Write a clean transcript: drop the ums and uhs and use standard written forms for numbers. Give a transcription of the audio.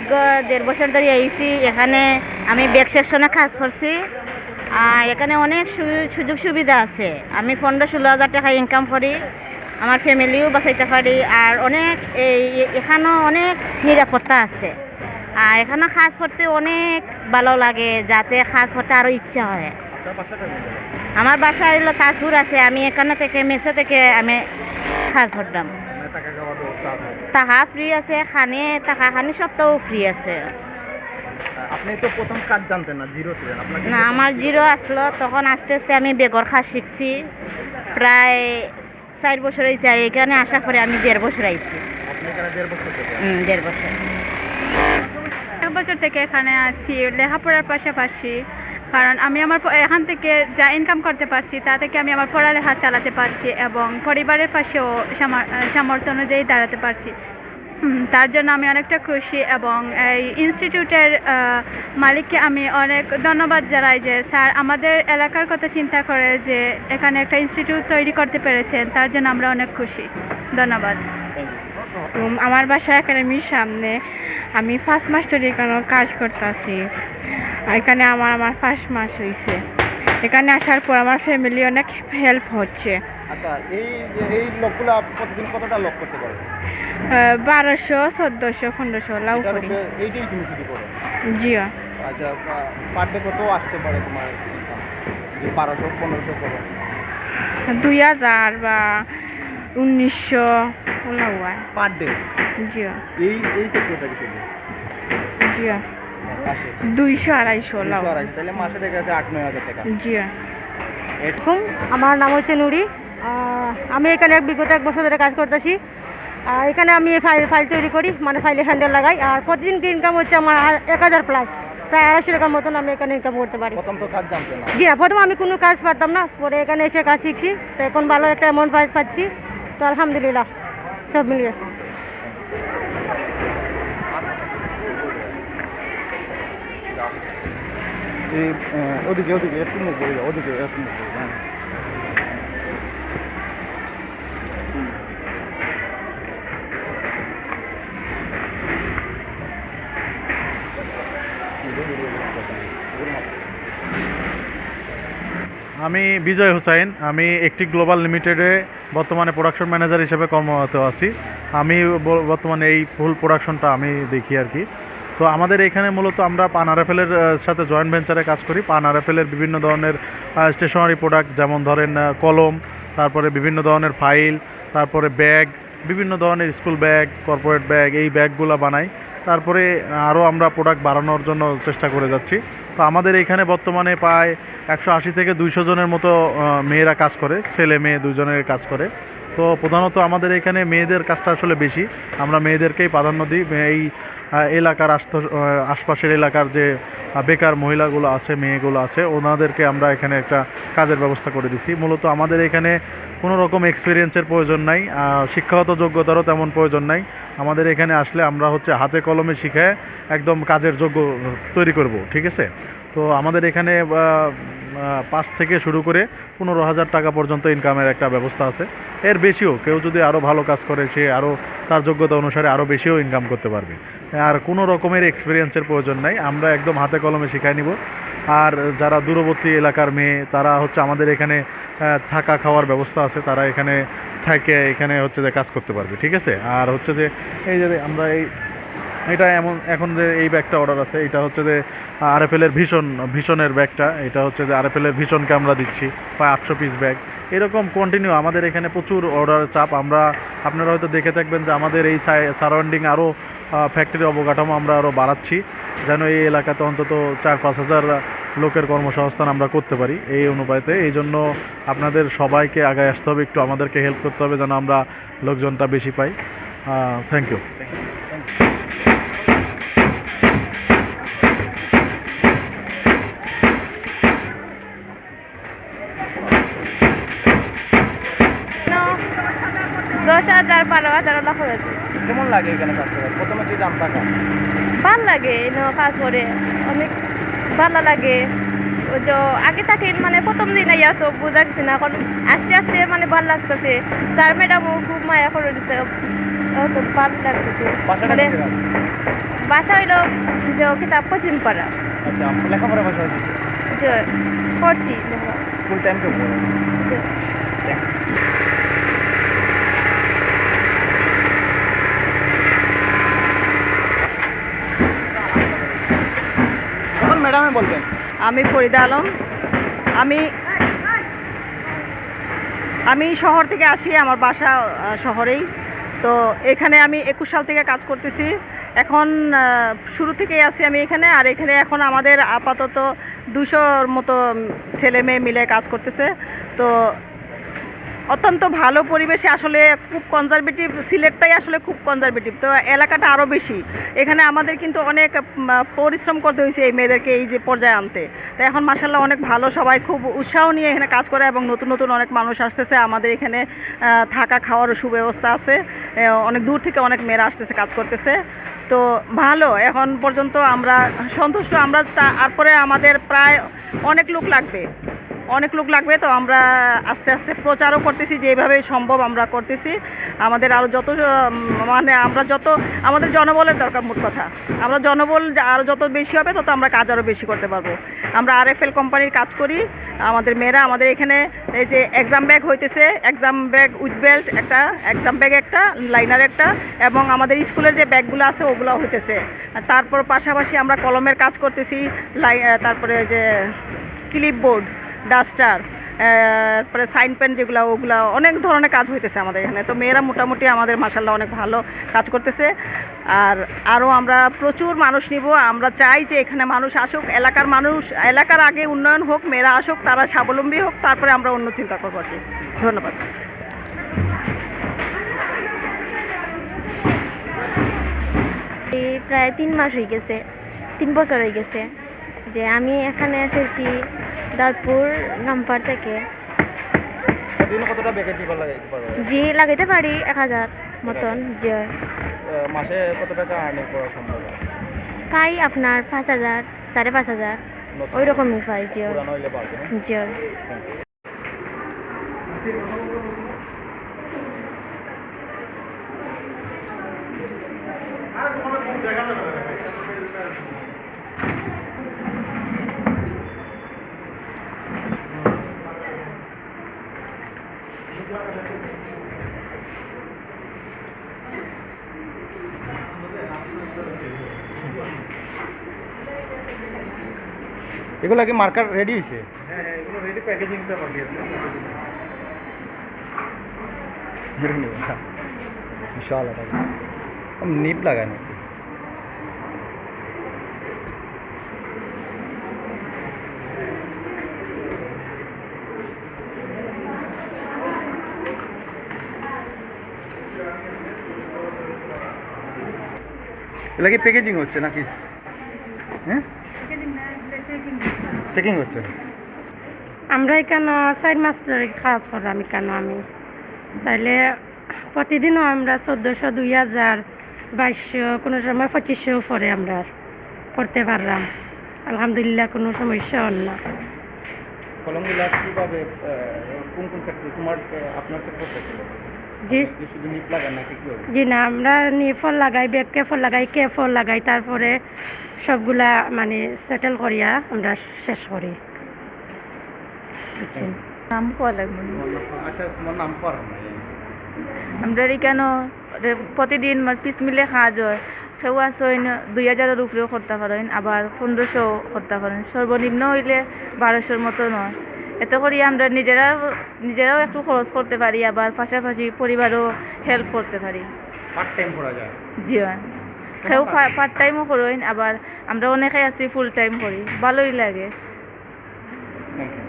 দীর্ঘ 1.5 বছর ধরে আইছি এখানে। আমি ব্যাগ সেকশনে কাজ করছি। এখানে অনেক সুযোগ সুবিধা আছে। আমি 15-16 হাজার টাকা ইনকাম করি, আমার ফ্যামিলিও বাঁচাইতে পারি। আর অনেক এখানেও অনেক নিরাপত্তা আছে। আর এখানে কাজ করতে অনেক ভালো লাগে, যাতে কাজ করতে আরও ইচ্ছা হয়। আমার বাসা হলো তাজপুর আছে। আমি এখানে থেকে মেসে থেকে আমি কাজ করতাম। টাকা ফ্রি আছে, টাকা খানি সপ্তাহ ফ্রি আছে। আপনি তো প্রথম কাজ জানতেন না, জিরো ছিলেন আপনাকে? না, আমার জিরো আসলো তখন আস্তে আস্তে আমি বেগর কাজ শিখছি। প্রায় 4 বছর হয়েছে। আর এখানে আসার পরে আমি 1.5 বছর আইছি। আপনি এখানে 1.5 বছর থেকে? 1.5 বছর। 1 বছর থেকে এখানে আছি লেখাপড়ার পাশাপাশি, কারণ আমি আমার এখান থেকে যা ইনকাম করতে পারছি তা থেকে আমি আমার পড়ালেখা চালাতে পারছি এবং পরিবারের পাশেও সামর্থ্য অনুযায়ী দাঁড়াতে পারছি। তার জন্য আমি অনেকটা খুশি এবং এই ইনস্টিটিউটের মালিককে আমি অনেক ধন্যবাদ জানাই যে স্যার আমাদের এলাকার কথা চিন্তা করে যে এখানে একটা ইনস্টিটিউট তৈরি করতে পেরেছেন, তার জন্য আমরা অনেক খুশি। ধন্যবাদ। আমার বাসা একাডেমির সামনে। আমি 1st মাস ধরে এখানে কাজ করতেছি। এখানে আমার 1st মাস হয়েছে। এখানে আসার পর আমার ফ্যামিলি অনেক হেল্প হচ্ছে। আচ্ছা, এই লোকগুলো প্রতিদিন কতটা লোক করতে পারে? 1200, 1400, 1500 লাভ করি। এইটাই তুমি শুধু করো? জি। আচ্ছা, পার ডে কত আসতে পারে তোমার? 1200, 1500 করো? 2000 বা 1900 লাভ হয় পার ডে? জি। এই সেক্টরটা কি শুধু? জি। 200-250 লাভ। তাহলে মাসে দেখা যাচ্ছে 8-9 হাজার টাকা। জি। আমার নাম হচ্ছে নুরি। আমি এখানে বিগত 1 বছর ধরে কাজ করতেছি। এখানে আমি ফাইল তৈরি করি, মানে ফাইলে হ্যান্ডেল লাগাই। আর প্রতিদিন ইনকাম হচ্ছে আমার 1000 প্লাস, প্রায় 250 টাকার মতন আমি এখানে ইনকাম করতে পারি। প্রথম তো কাজ জানতে না? জি না, প্রথম আমি কোনো কাজ পারতাম না, পরে এখানে এসে কাজ শিখছি। তো এখন ভালো একটা অ্যামাউন্ট পাচ্ছি, তো আলহামদুলিল্লাহ সব মিলিয়ে। ওদিকে একটু মুখ বলে যাও, ওদিকে একটু মুখ বলে যাও। আমি বিজয় হুসাইন। আমি একটি গ্লোবাল লিমিটেডে বর্তমানে প্রোডাকশন ম্যানেজার হিসেবে কর্মরত আছি। আমি বর্তমানে এই ফুল প্রোডাকশনটা আমি দেখি আর কি। তো আমাদের এখানে মূলত আমরা পান আরএফএলের সাথে জয়েন্ট ভেঞ্চারে কাজ করি। পান আরএফএলের বিভিন্ন ধরনের স্টেশনারি প্রোডাক্ট, যেমন ধরেন কলম, তারপরে বিভিন্ন ধরনের ফাইল, তারপরে ব্যাগ, বিভিন্ন ধরনের স্কুল ব্যাগ, কর্পোরেট ব্যাগ, এই ব্যাগগুলো বানাই। তারপরে আরও আমরা প্রোডাক্ট বাড়ানোর জন্য চেষ্টা করে যাচ্ছি। তো আমাদের এখানে বর্তমানে প্রায় 180 থেকে 200 জনের মতো মেয়েরা কাজ করে, ছেলে মেয়ে দুজনের কাজ করে। তো প্রধানত আমাদের এখানে মেয়েদের কাজটা আসলে বেশি, আমরা মেয়েদেরকেই প্রাধান্য দিই। এই এলাকার আশপাশের এলাকার যে বেকার মহিলাগুলো আছে, মেয়েগুলো আছে, ওনাদেরকে আমরা এখানে একটা কাজের ব্যবস্থা করে দিছি। মূলত আমাদের এখানে কোনো রকম এক্সপিরিয়েন্সের প্রয়োজন নাই, শিক্ষাগত যোগ্যতারও তেমন প্রয়োজন নাই। আমাদের এখানে আসলে আমরা হাতে কলমে শিখে একদম কাজের যোগ্য তৈরি করব, ঠিক আছে? তো আমাদের এখানে 5 থেকে শুরু করে 15,000 টাকা পর্যন্ত ইনকামের একটা ব্যবস্থা আছে। এর বেশিও কেউ যদি আরও ভালো কাজ করে, সে আরও তার যোগ্যতা অনুসারে আরও বেশিও ইনকাম করতে পারবে। আর কোনো রকমের এক্সপিরিয়েন্সের প্রয়োজন নাই, আমরা একদম হাতে কলমে শিখাই নিব। আর যারা দূরবর্তী এলাকার মেয়ে, তারা আমাদের এখানে থাকা খাওয়ার ব্যবস্থা আছে, তারা এখানে থাকে এখানে যে কাজ করতে পারবে, ঠিক আছে? আর যে এই যে আমরা এটা এখন যে এই ব্যাগটা অর্ডার আছে, এটা যে আরএফএলের ভীষণের ব্যাগটা, এটা যে আরএফএলের ভীষণকে আমরা দিচ্ছি প্রায় 800 পিস ব্যাগ। এরকম কন্টিনিউ আমাদের এখানে প্রচুর অর্ডারের চাপ। আপনারা হয়তো দেখে থাকবেন যে আমাদের এই সারাউন্ডিং আরও ফ্যাক্টরি অবকাঠামো আমরা আরও বাড়াচ্ছি, যেন এই এলাকাতে অন্তত 4-5 হাজার লোকের কর্মসংস্থান আমরা করতে পারি এই অনুপাতে। এই জন্য আপনাদের সবাইকে আগায় আসতে হবে, একটু আমাদেরকে হেল্প করতে হবে যেন আমরা লোকজনটা বেশি পাই। Thank you. দশ 10,000-12,000 লাখ হয়েছে। কেমন লাগে এখানে কাজ করে? প্রথমে যে দাম টাকা ভাল লাগে কাজ করে, অনেক ভালো লাগে। ওই যে আগে থাকে মানে প্রথম দিন ইয়া তো বোঝা গেছে না, এখন আস্তে আস্তে মানে ভাল লাগতেছে। স্যার ম্যাডামও খুব মায়া করে দিতে, ভালো লাগতেছে। বাসাটা মানে কোথায়? বাসা হইল যে কিতাব কোচিং করা আচ্ছা লেখাপড়া বাসা হয়েছে যে পড়ছি ফুল টাইম তো পড়ো এখন ম্যাডামে বলবেন। আমি ফরিদা আলম। আমি শহর থেকে আসি, আমার বাসা শহরেই। তো এখানে আমি 21 সাল থেকে কাজ করতেছি। এখন শুরু থেকেই আসি আমি এখানে। আর এখানে এখন আমাদের আপাতত 200-র মতো ছেলে মেয়ে মিলে কাজ করতেছে। তো অত্যন্ত ভালো পরিবেশে, আসলে খুব কনজারভেটিভ, সিলেটটাই আসলে খুব কনজারভেটিভ। তো এলাকাটা আরও বেশি। এখানে আমাদের কিন্তু অনেক পরিশ্রম করতে হয়েছে এই মেয়েদেরকে এই যে পর্যায়ে আনতে। তো এখন মাশাআল্লাহ অনেক ভালো, সবাই খুব উৎসাহ নিয়ে এখানে কাজ করে এবং নতুন নতুন অনেক মানুষ আসতেছে। আমাদের এখানে থাকা খাওয়ারও সুব্যবস্থা আছে। অনেক দূর থেকে অনেক মেয়েরা আসতেছে, কাজ করতেছে। তো ভালো, এখন পর্যন্ত আমরা সন্তুষ্ট। আমরা তারপরে আমাদের প্রায় অনেক লোক লাগবে। তো আমরা আস্তে আস্তে প্রচারও করতেছি, যেভাবে সম্ভব আমরা করতেছি। আমাদের আরও যত আমাদের জনবলের দরকার। মোট কথা, আমরা জনবল আরও যত বেশি হবে তত আমরা কাজ আরও বেশি করতে পারবো। আমরা RFL কোম্পানির কাজ করি। আমাদের মেয়েরা, আমাদের এখানে এই যে এক্সাম ব্যাগ হইতেছে, এক্সাম ব্যাগ উইথ বেল্ট একটা, এক্সাম ব্যাগ একটা, লাইনার একটা, এবং আমাদের স্কুলের যে ব্যাগগুলো আছে ওগুলো হইতেছে। তারপর পাশাপাশি আমরা কলমের কাজ করতেছি, তারপরে যে ক্লিপবোর্ড, ডাস্টার, তারপরে সাইন পেন যেগুলো, ওগুলো অনেক ধরনের কাজ হইতেছে আমাদের এখানে। তো মেয়েরা মোটামুটি আমাদের মাশাআল্লাহ অনেক ভালো কাজ করতেছে। আর আরও আমরা প্রচুর মানুষ নিব। আমরা চাই যে এখানে মানুষ আসুক, এলাকার আগে উন্নয়ন হোক, মেয়েরা আসুক, তারা স্বাবলম্বী হোক, তারপরে আমরা অন্য চিন্তা করবো আর কি। ধন্যবাদ। এই প্রায় 3 মাস হয়ে গেছে, 3 বছর হয়ে গেছে যে আমি এখানে এসেছি দাউদপুর নামপার থেকে। দিনে কতটা ভ্যাকেন্সি লাগাইতে পারবে? জি লাগাইতে পারি 1000 মতন। যে মাসে কত টাকা আর্নিং করা সম্ভব? পাই আপনার 5000, 5500 ওই রকমই পাই। যে পুরানো হইলে পারবে না? যে এগুলা কি মার্কার রেডি হয়েছে? হ্যাঁ, এগুলো রেডি প্যাকেজিংটা পাঠিয়েছে। বিশাল নিপ লাগায় নাকি? এগুলা কি প্যাকেজিং হচ্ছে নাকি? হ্যাঁ, চেকিং হচ্ছে। আমরা এখানে 4 মাস ধরে কাজ করলাম এখানে আমি। তাইলে প্রতিদিনও আমরা 1400, 2000, 2200, কোনো সময় 2500 পরে আমরা করতে পারলাম। আলহামদুলিল্লাহ, কোনো সমস্যা হল না। কলমগুলা কীভাবে, কোন সেক্টর আপনার সেক্টর থেকে? জি শুধু নিপ লাগান নাকি কি হবে? জি না, আমরা নিফল লাগাই, ব্যাক কেফল লাগাই, কেফল লাগাই, তারপরে সবগুলা মানে সেটেল করিয়া আমরা শেষ করি। বুঝছেন? নাম কোয়া লাগবে। আচ্ছা, তোমার নাম পড়ান না? আমরা এখানে প্রতিদিন পিস মিলে কাজ হয়। কেউ আসেন 2000-এর উপরেও করতে পারেন, আবার 1500 করতে পারেন। সর্বনিম্ন হইলে 1200-র মতো নয়। এতে করি আমরা নিজেরাও একটু খরচ করতে পারি, আবার পাশাপাশি পরিবারও হেল্প করতে পারি। পার্ট টাইম করা যায়? জি হয়, কেউ পার্ট টাইমও করেন, আবার আমরা অনেকে আছি ফুল টাইম করি, ভালোই লাগে। Thank you.